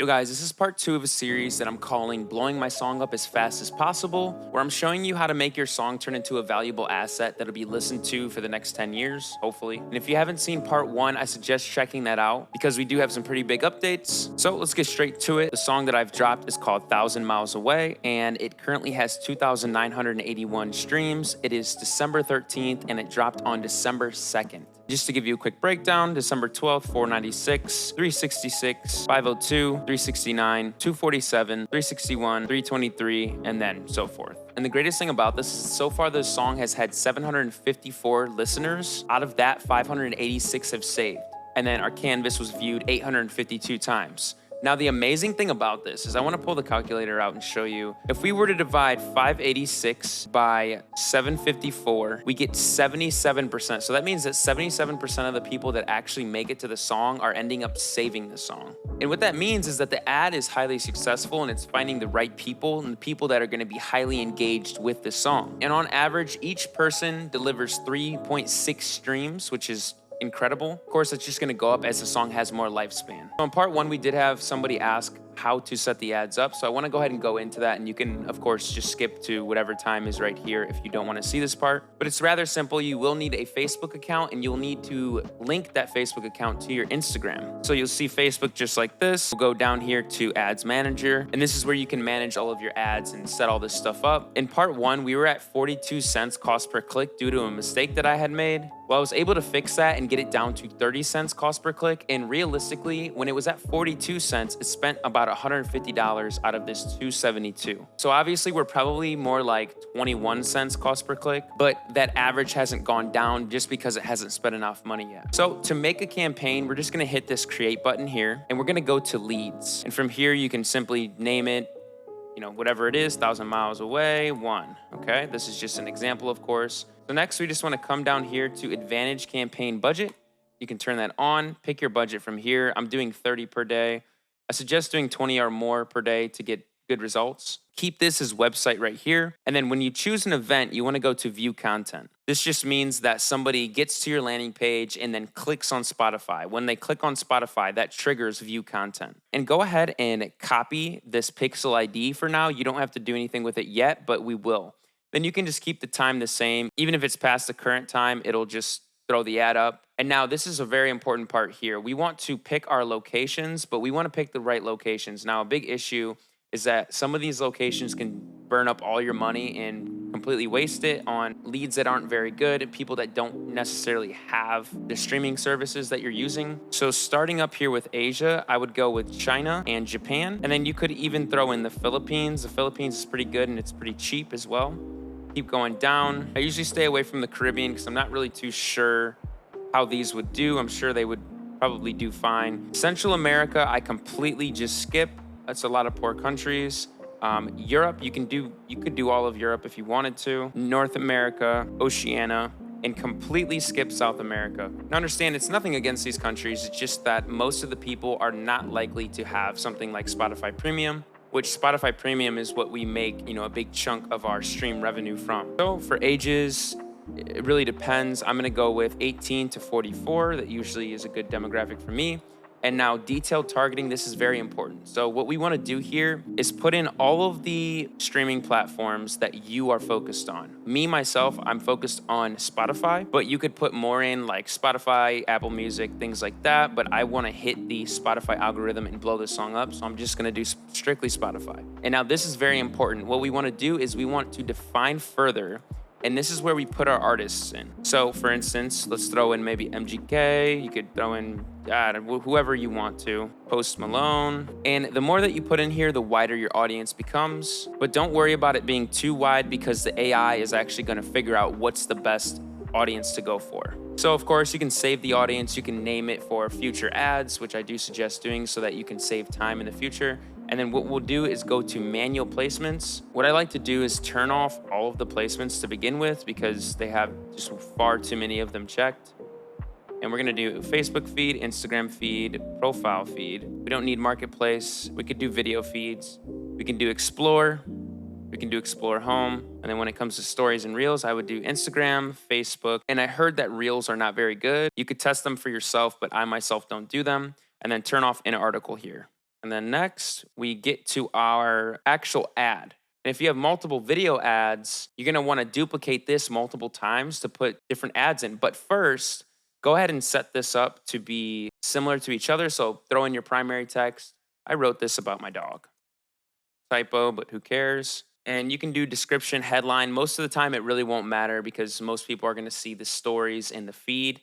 Yo guys, this is part 2 of a series that I'm calling Blowing My Song Up as Fast as Possible, where I'm showing you how to make your song turn into a valuable asset that'll be listened to for the next 10 years, hopefully. And if you haven't seen part 1, I suggest checking that out because we do have some pretty big updates. So let's get straight to it. The song that I've dropped is called 1,000 Miles Away, and it currently has 2,981 streams. It is December 13th, and it dropped on December 2nd. Just to give you a quick breakdown, December 12th, 496, 366, 502, 369, 247, 361, 323, and then so forth. And the greatest thing about this is so far this song has had 754 listeners. Out of that, 586 have saved. And then our canvas was viewed 852 times. Now, the amazing thing about this is I want to pull the calculator out and show you. If we were to divide 586 by 754, we get 77%. So that means that 77% of the people that actually make it to the song are ending up saving the song. And what that means is that the ad is highly successful and it's finding the right people and the people that are going to be highly engaged with the song. And on average, each person delivers 3.6 streams, which is incredible. Of course, it's just gonna go up as the song has more lifespan. So in part 1, we did have somebody ask how to set the ads up. So I wanna go ahead and go into that, and you can, of course, just skip to whatever time is right here if you don't wanna see this part. But it's rather simple. You will need a Facebook account, and you'll need to link that Facebook account to your Instagram. So you'll see Facebook just like this. We'll go down here to Ads Manager, and this is where you can manage all of your ads and set all this stuff up. In part 1, we were at 42 cents cost per click due to a mistake that I had made. Well, I was able to fix that and get it down to 30 cents cost per click. And realistically, when it was at 42 cents, it spent about $150 out of this 272. So obviously we're probably more like 21 cents cost per click, but that average hasn't gone down just because it hasn't spent enough money yet. So to make a campaign, we're just gonna hit this create button here, and we're gonna go to leads. And from here, you can simply name it, whatever it is, 1,000 miles away, 1, okay? This is just an example, of course. So next, we just wanna come down here to Advantage Campaign Budget. You can turn that on, pick your budget from here. I'm doing 30 per day. I suggest doing 20 or more per day to get good results. Keep this as website right here. And then when you choose an event, you wanna go to View Content. This just means that somebody gets to your landing page and then clicks on Spotify. When they click on Spotify, that triggers View Content. And go ahead and copy this pixel ID for now. You don't have to do anything with it yet, but we will. Then you can just keep the time the same. Even if it's past the current time, it'll just throw the ad up. And now this is a very important part here. We want to pick our locations, but we want to pick the right locations. Now, a big issue is that some of these locations can burn up all your money and completely waste it on leads that aren't very good and people that don't necessarily have the streaming services that you're using. So starting up here with Asia, I would go with China and Japan. And then you could even throw in the Philippines. The Philippines is pretty good and it's pretty cheap as well. Keep going down. I usually stay away from the Caribbean because I'm not really too sure how these would do. I'm sure they would probably do fine. Central America, I completely just skip. That's a lot of poor countries. Europe, you could do all of Europe if you wanted to. North America, Oceania, and completely skip South America. Now understand, it's nothing against these countries. It's just that most of the people are not likely to have something like Spotify Premium, which Spotify Premium is what we make, a big chunk of our stream revenue from. So for ages, it really depends. I'm gonna go with 18 to 44. That usually is a good demographic for me. And now detailed targeting, this is very important. So what we wanna do here is put in all of the streaming platforms that you are focused on. Me, myself, I'm focused on Spotify, but you could put more in like Spotify, Apple Music, things like that. But I wanna hit the Spotify algorithm and blow this song up. So I'm just gonna do strictly Spotify. And now this is very important. What we wanna do is we want to define further, and this is where we put our artists in. So for instance, let's throw in maybe MGK. You could throw in whoever you want to, Post Malone. And the more that you put in here, the wider your audience becomes. But don't worry about it being too wide because the AI is actually gonna figure out what's the best audience to go for. So of course you can save the audience, you can name it for future ads, which I do suggest doing so that you can save time in the future. And then what we'll do is go to manual placements. What I like to do is turn off all of the placements to begin with because they have just far too many of them checked. And we're gonna do Facebook feed, Instagram feed, profile feed. We don't need marketplace. We could do video feeds. We can do explore. We can do explore home. And then when it comes to stories and reels, I would do Instagram, Facebook. And I heard that reels are not very good. You could test them for yourself, but I myself don't do them. And then turn off an article here. And then next, we get to our actual ad. And if you have multiple video ads, you're gonna wanna duplicate this multiple times to put different ads in. But first, go ahead and set this up to be similar to each other. So throw in your primary text. I wrote this about my dog. Typo, but who cares? And you can do description, headline. Most of the time, it really won't matter because most people are going to see the stories in the feed.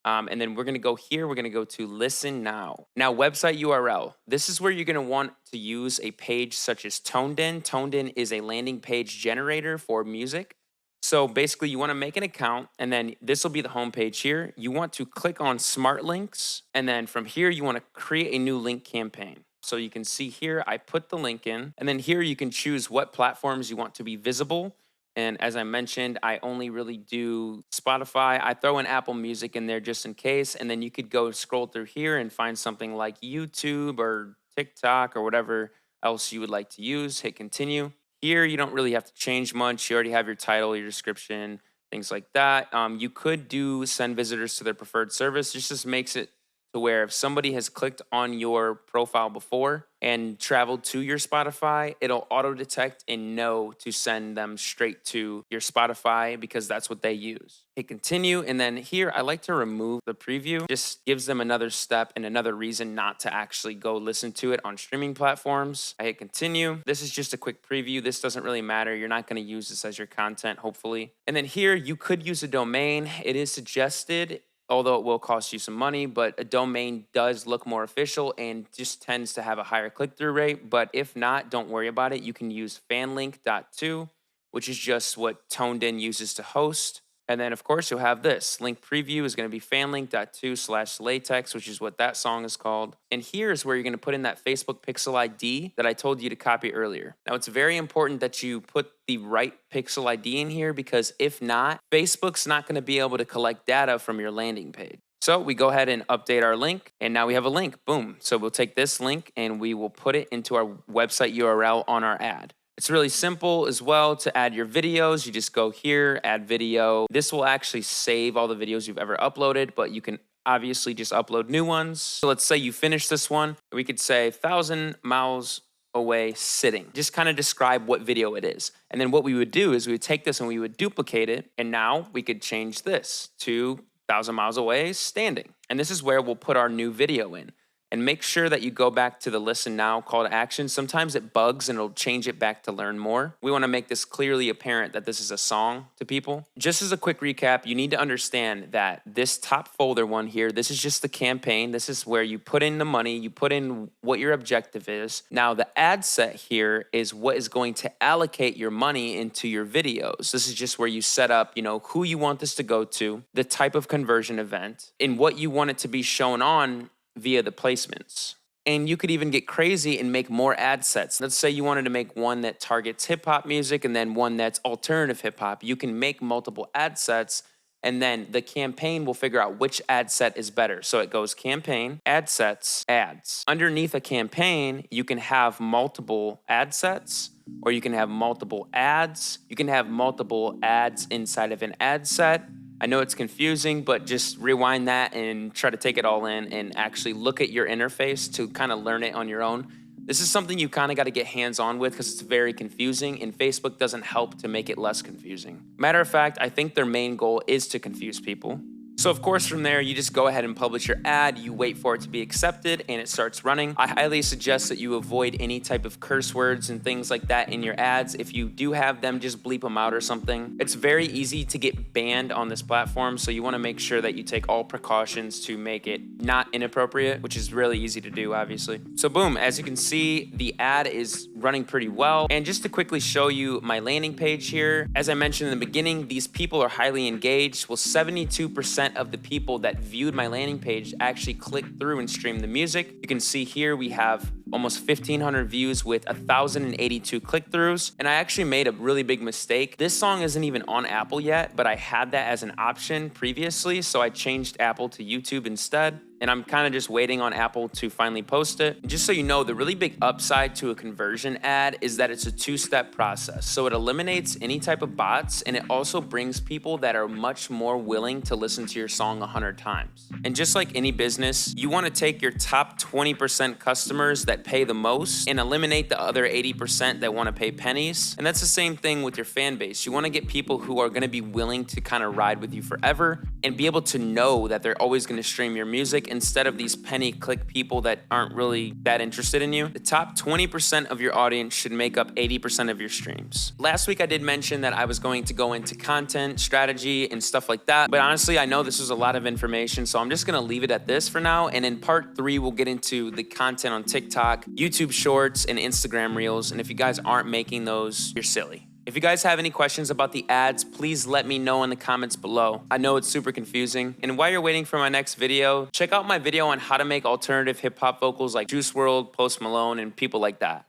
And then we're going to go here. We're going to go to listen now. Now, website URL. This is where you're going to want to use a page such as TonedIn. TonedIn is a landing page generator for music. So basically, you want to make an account, and then this will be the homepage here. You want to click on Smart Links, and then from here, you want to create a new link campaign. So you can see here, I put the link in, and then here you can choose what platforms you want to be visible. And as I mentioned, I only really do Spotify. I throw in Apple Music in there just in case, and then you could go scroll through here and find something like YouTube or TikTok or whatever else you would like to use. Hit continue. Here, you don't really have to change much. You already have your title, your description, things like that. You could do send visitors to their preferred service. This just makes it to where if somebody has clicked on your profile before and traveled to your Spotify, it'll auto detect and know to send them straight to your Spotify because that's what they use. Hit continue, and then here I like to remove the preview. Just gives them another step and another reason not to actually go listen to it on streaming platforms. I hit continue. This is just a quick preview. This doesn't really matter. You're not going to use this as your content, hopefully. And then here you could use a domain. It is suggested, although it will cost you some money, but a domain does look more official and just tends to have a higher click-through rate. But if not, don't worry about it. You can use fanlink.to, which is just what TonedIn uses to host. And then, of course, you'll have this. Link preview is going to be fanlink.to/latex, which is what that song is called. And here is where you're going to put in that Facebook Pixel ID that I told you to copy earlier. Now, it's very important that you put the right Pixel ID in here because if not, Facebook's not going to be able to collect data from your landing page. So we go ahead and update our link, and now we have a link. Boom. So we'll take this link and we will put it into our website URL on our ad. It's really simple as well to add your videos. You just go here, add video. This will actually save all the videos you've ever uploaded, but you can obviously just upload new ones. So let's say you finish this one. We could say 1,000 miles away sitting. Just kind of describe what video it is. And then what we would do is we would take this and we would duplicate it. And now we could change this to 1,000 miles away standing. And this is where we'll put our new video in. And make sure that you go back to the listen now call to action. Sometimes it bugs and it'll change it back to learn more. We want to make this clearly apparent that this is a song to people. Just as a quick recap, you need to understand that this top folder one here, this is just the campaign. This is where you put in the money, you put in what your objective is. Now the ad set here is what is going to allocate your money into your videos. This is just where you set up, who you want this to go to, the type of conversion event, and what you want it to be shown on via the placements. And you could even get crazy and make more ad sets. Let's say you wanted to make one that targets hip hop music and then one that's alternative hip hop. You can make multiple ad sets and then the campaign will figure out which ad set is better. So it goes campaign, ad sets, ads. Underneath a campaign, you can have multiple ad sets or you can have multiple ads. You can have multiple ads inside of an ad set. I know it's confusing, but just rewind that and try to take it all in and actually look at your interface to kind of learn it on your own. This is something you kind of got to get hands-on with because it's very confusing and Facebook doesn't help to make it less confusing. Matter of fact, I think their main goal is to confuse people. So of course from there, you just go ahead and publish your ad, you wait for it to be accepted and it starts running. I highly suggest that you avoid any type of curse words and things like that in your ads. If you do have them, just bleep them out or something. It's very easy to get banned on this platform, so you want to make sure that you take all precautions to make it not inappropriate, which is really easy to do, obviously. So boom, as you can see, the ad is running pretty well. And just to quickly show you my landing page here, as I mentioned in the beginning, these people are highly engaged. Well, 72% of the people that viewed my landing page actually clicked through and streamed the music. You can see here we have almost 1,500 views with 1,082 click-throughs. And I actually made a really big mistake. This song isn't even on Apple yet, but I had that as an option previously, so I changed Apple to YouTube instead. And I'm kind of just waiting on Apple to finally post it. And just so you know, the really big upside to a conversion ad is that it's a two-step process. So it eliminates any type of bots, and it also brings people that are much more willing to listen to your song 100 times. And just like any business, you want to take your top 20% customers that that pay the most and eliminate the other 80% that want to pay pennies. And that's the same thing with your fan base. You want to get people who are going to be willing to kind of ride with you forever and be able to know that they're always going to stream your music instead of these penny click people that aren't really that interested in you. The top 20% of your audience should make up 80% of your streams. Last week I did mention that I was going to go into content, strategy, and stuff like that, but honestly I know this was a lot of information, so I'm just going to leave it at this for now, and in part 3 we'll get into the content on TikTok, YouTube Shorts, and Instagram Reels, and if you guys aren't making those, you're silly. If you guys have any questions about the ads, please let me know in the comments below. I know it's super confusing. And while you're waiting for my next video, check out my video on how to make alternative hip hop vocals like Juice WRLD, Post Malone, and people like that.